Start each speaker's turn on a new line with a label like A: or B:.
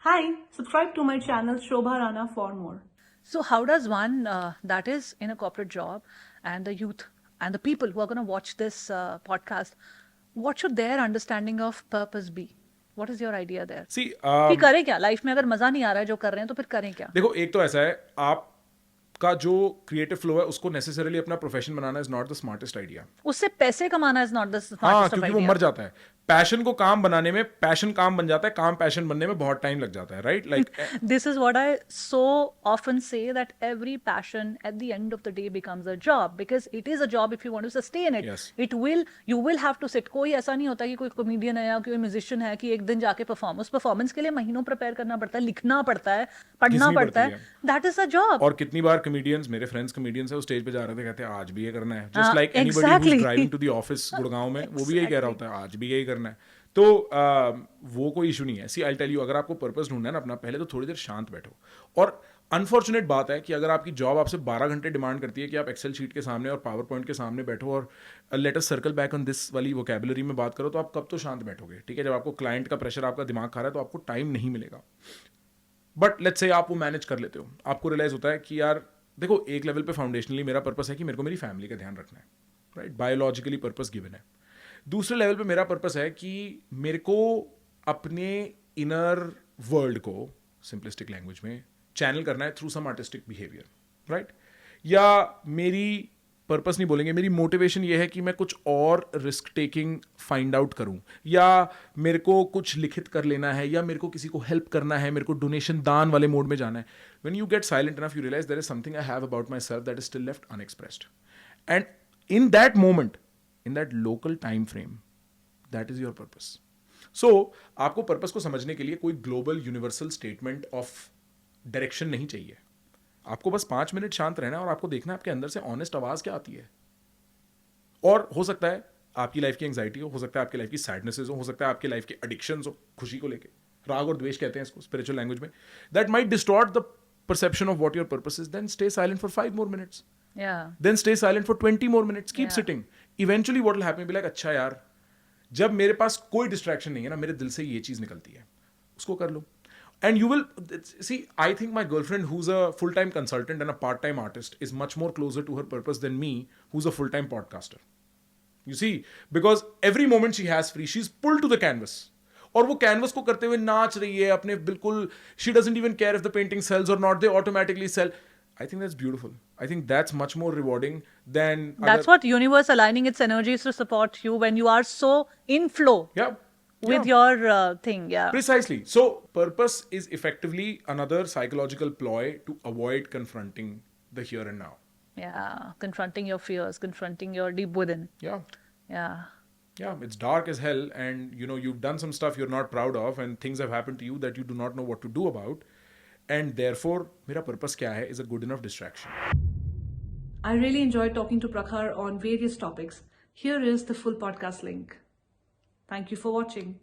A: Hi, subscribe to my channel Shobha Rana for more.
B: So, how does one that is in a corporate job and the youth and the people who are going to watch this podcast, what should their understanding of purpose be? What is your idea there?
C: सी
B: कि करें क्या life में अगर मजा नहीं आ रहा है जो कर रहे हैं तो फिर करें क्या?
C: देखो, एक तो ऐसा है, आपका जो क्रिएटिव फ्लो है उसको नेसेसरीली अपना profession banana is not the smartest idea.
B: उससे पैसे कमाना इज नॉट द
C: हाँ,
B: स्मार्टेस्ट ऑफ
C: क्योंकि वो
B: आइडिया.
C: मर जाता है. पैशन को काम बनाने में पैशन काम बन जाता है, काम पैशन बनने में बहुत टाइम लग जाता है, right? Like
B: This is what I so often say, that every passion at the end of the day becomes a job, because it is a job if you want to sustain it.
C: Yes.
B: You will have to sit. कोई ऐसा नहीं होता कि कोई comedian है या कोई musician है कि एक दिन जाके परफॉर्म, उस परफॉर्मेंस के लिए महीनों प्रिपेयर करना पड़ता है, लिखना पड़ता है, पढ़ना
C: घिसनी
B: पड़ता
C: पड़ती
B: है. That is a job.
C: और कितनी बार कॉमेडियंस, मेरे फ्रेंड्स कॉमेडियंस है, वो स्टेज पे जा रहे थे, कहते हैं आज भी ये करना है.
B: हाँ,
C: just like anybody who
B: exactly.
C: Is driving to the office Gurgaon में, वो भी यही कह रहा होता है आज भी यही करना है. तो वो कोई इशू नहीं है. सी आई टेल यू, अगर आपको पर्पस ढूंढना है ना अपना, पहले तो थोड़ी देर शांत बैठो. और अनफॉर्चुनेट बात है कि अगर आपकी जॉब आपसे 12 घंटे डिमांड करती है कि आप एक्सेल शीट के सामने और पावर पॉइंट के सामने बैठो और let us circle back on this वाली वोकैबुलरी में बात करो, तो आप कब तो शांत बैठोगे? ठीक है, जब आपको क्लाइंट का प्रेशर आपका दिमाग खा रहा है तो आपको टाइम नहीं मिलेगा. बट लेट्स से आप वो मैनेज कर लेते हो, आपको रियलाइज होता है कि यार देखो, एक लेवल पे फाउंडेशनली मेरा पर्पस है कि मेरे को मेरी फैमिली का ध्यान रखना है, राइट? बायोलॉजिकली पर्पस गिवन है. दूसरे लेवल पे मेरा पर्पस है कि मेरे को अपने इनर वर्ल्ड को सिंपलिस्टिक लैंग्वेज में चैनल करना है through some artistic behaviour, right? या मेरी पर्पस नहीं बोलेंगे, मेरी मोटिवेशन ये है कि मैं कुछ और रिस्क टेकिंग फाइंड आउट करूं, या मेरे को कुछ लिखित कर लेना है, या मेरे को किसी को हेल्प करना है, मेरे को डोनेशन दान वाले मोड में जाना है. When you get silent enough, you realise there is something I have about myself that is still left unexpressed. And in that moment, in that local time frame, that is your purpose. So आपको purpose को समझने के लिए कोई global universal statement of direction नहीं चाहिए. आपको बस 5 मिनट शांत रहना है और आपको देखना है आपके अंदर से ऑनेस्ट आवाज क्या आती है. और हो सकता है आपकी लाइफ की एंग्जाइटी हो सकता है आपकी लाइफ की सैडनेसेस हो सकता है आपकी लाइफ की एडिक्शंस हो, खुशी को लेके, राग और द्वेष कहते हैं इसको स्पिरिचुअल लैंग्वेज में. That might distort the perception of what your purpose is. Then stay silent for 5 more minutes.
B: Yeah.
C: Then stay silent for 20 more minutes. Keep
B: Yeah.
C: sitting. Eventually what will happen, be like, अच्छा यार, जब मेरे पास कोई distraction नहीं है ना, मेरे दिल से ये चीज निकलती है, उसको कर लो. And you will see, I think my girlfriend, who's a full-time consultant and a part-time artist, is much more closer to her purpose than me, who's a full-time podcaster. You see, because every moment she has free, she's pulled to the canvas. और वो canvas को करते हुए नाच रही है अपने, बिल्कुल she doesn't even care if the painting sells or not, they automatically sell. I think that's beautiful. I think that's much more rewarding than
B: That's what universe aligning its energies to support you when you are so in flow
C: Yeah.
B: with
C: Yeah.
B: your thing. Yeah.
C: Precisely. So purpose is effectively another psychological ploy to avoid confronting the here and now.
B: Yeah. Confronting your fears, confronting your deep within.
C: Yeah.
B: Yeah.
C: Yeah, it's dark as hell, and you know you've done some stuff you're not proud of, and things have happened to you that you do not know what to do about, and therefore मेरा purpose क्या है is a good enough distraction.
A: I really enjoyed talking to Prakhar on various topics. Here is the full podcast link. Thank you for watching.